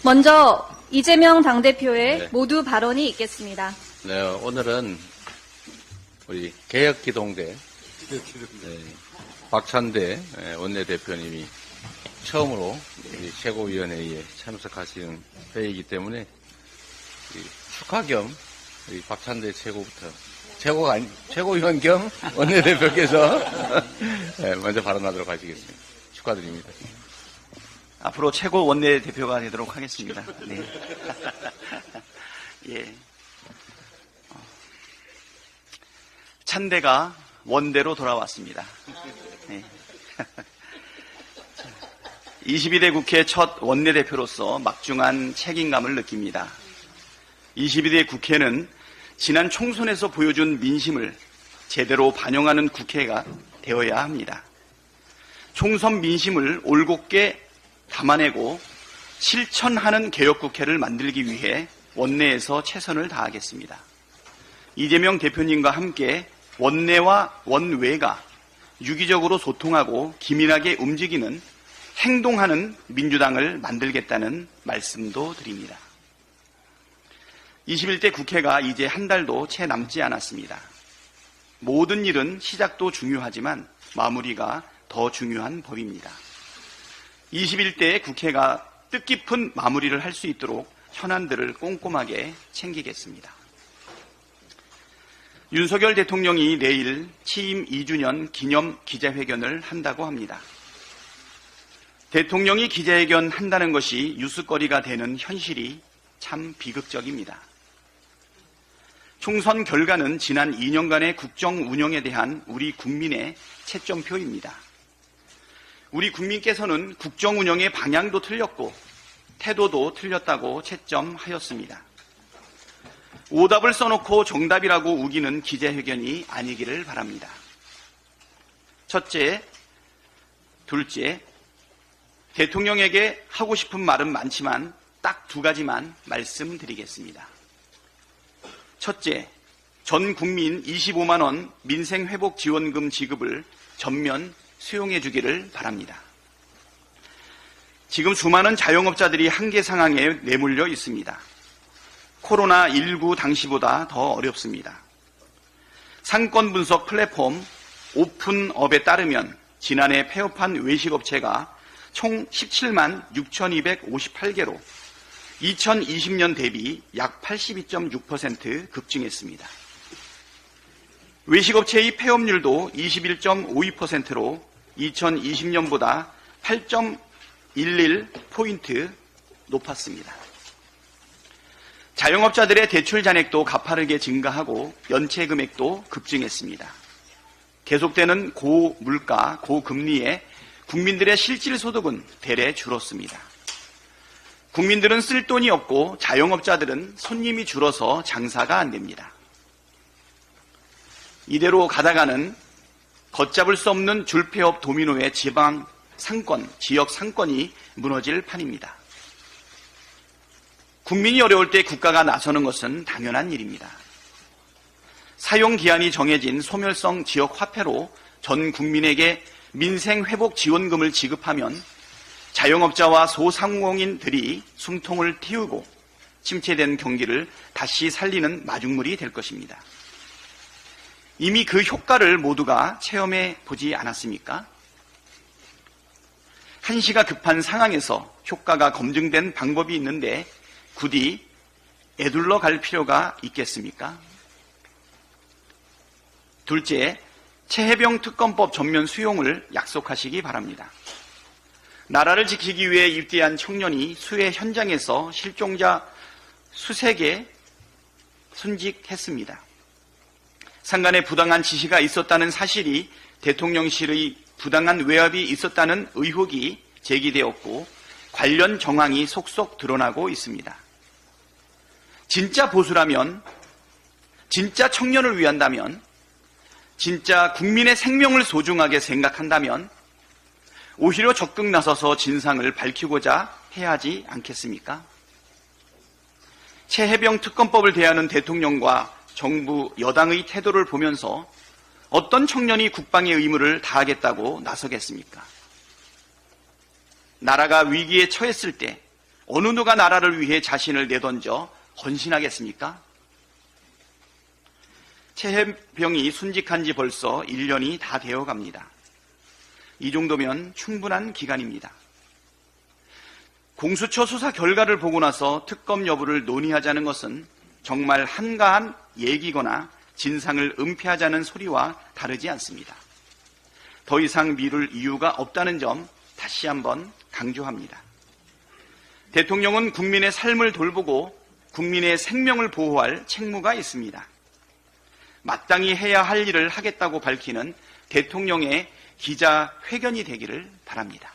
먼저 이재명 당대표의 네. 모두 발언이 있겠습니다. 네, 오늘은 우리 개혁기동대 박찬대 원내대표님이 처음으로 우리 최고위원회에 참석하시는 회의이기 때문에 축하 겸 우리 박찬대 최고위원 겸 원내대표께서 먼저 발언하도록 하시겠습니다. 축하드립니다. 앞으로 최고 원내대표가 되도록 하겠습니다. 네. 예. 찬대가 원대로 돌아왔습니다. 네. 22대 국회 첫 원내대표로서 막중한 책임감을 느낍니다. 22대 국회는 지난 총선에서 보여준 민심을 제대로 반영하는 국회가 되어야 합니다. 총선 민심을 올곧게 담아내고 실천하는 개혁국회를 만들기 위해 원내에서 최선을 다하겠습니다. 이재명 대표님과 함께 원내와 원외가 유기적으로 소통하고 기민하게 움직이는 행동하는 민주당을 만들겠다는 말씀도 드립니다. 21대 국회가 이제 한 달도 채 남지 않았습니다. 모든 일은 시작도 중요하지만 마무리가 더 중요한 법입니다. 21대 국회가 뜻깊은 마무리를 할 수 있도록 현안들을 꼼꼼하게 챙기겠습니다. 윤석열 대통령이 내일 취임 2주년 기념 기자회견을 한다고 합니다. 대통령이 기자회견 한다는 것이 뉴스거리가 되는 현실이 참 비극적입니다. 총선 결과는 지난 2년간의 국정 운영에 대한 우리 국민의 채점표입니다. 우리 국민께서는 국정 운영의 방향도 틀렸고 태도도 틀렸다고 채점하였습니다. 오답을 써놓고 정답이라고 우기는 기자회견이 아니기를 바랍니다. 첫째, 둘째, 대통령에게 하고 싶은 말은 많지만 딱 두 가지만 말씀드리겠습니다. 첫째, 전 국민 25만 원 민생회복지원금 지급을 전면 수용해 주기를 바랍니다. 지금 수많은 자영업자들이 한계 상황에 내몰려 있습니다. 코로나19 당시보다 더 어렵습니다. 상권 분석 플랫폼 오픈업에 따르면 지난해 폐업한 외식업체가 총 17만 6,258개로 2020년 대비 약 82.6% 급증했습니다. 외식업체의 폐업률도 21.52%로 2020년보다 8.11포인트 높았습니다. 자영업자들의 대출 잔액도 가파르게 증가하고 연체 금액도 급증했습니다. 계속되는 고물가, 고금리에 국민들의 실질 소득은 대래 줄었습니다. 국민들은 쓸 돈이 없고 자영업자들은 손님이 줄어서 장사가 안 됩니다. 이대로 가다가는 걷잡을 수 없는 줄폐업 도미노의 지방 상권, 지역 상권이 무너질 판입니다. 국민이 어려울 때 국가가 나서는 것은 당연한 일입니다. 사용기한이 정해진 소멸성 지역 화폐로 전 국민에게 민생회복지원금을 지급하면 자영업자와 소상공인들이 숨통을 틔우고 침체된 경기를 다시 살리는 마중물이 될 것입니다. 이미 그 효과를 모두가 체험해 보지 않았습니까? 한시가 급한 상황에서 효과가 검증된 방법이 있는데 굳이 애둘러 갈 필요가 있겠습니까? 둘째, 최혜병 특검법 전면 수용을 약속하시기 바랍니다. 나라를 지키기 위해 입대한 청년이 수해 현장에서 실종자 수색에 순직했습니다. 상간에 부당한 지시가 있었다는 사실이 대통령실의 부당한 외압이 있었다는 의혹이 제기되었고 관련 정황이 속속 드러나고 있습니다. 진짜 보수라면, 진짜 청년을 위한다면, 진짜 국민의 생명을 소중하게 생각한다면 오히려 적극 나서서 진상을 밝히고자 해야 하지 않겠습니까? 최혜병 특검법을 대하는 대통령과 정부 여당의 태도를 보면서 어떤 청년이 국방의 의무를 다하겠다고 나서겠습니까? 나라가 위기에 처했을 때 어느 누가 나라를 위해 자신을 내던져 헌신하겠습니까? 최혜병이 순직한 지 벌써 1년이 다 되어 갑니다. 이 정도면 충분한 기간입니다. 공수처 수사 결과를 보고 나서 특검 여부를 논의하자는 것은 정말 한가한 얘기거나 진상을 은폐하자는 소리와 다르지 않습니다. 더 이상 미룰 이유가 없다는 점 다시 한번 강조합니다. 대통령은 국민의 삶을 돌보고 국민의 생명을 보호할 책무가 있습니다. 마땅히 해야 할 일을 하겠다고 밝히는 대통령의 기자회견이 되기를 바랍니다.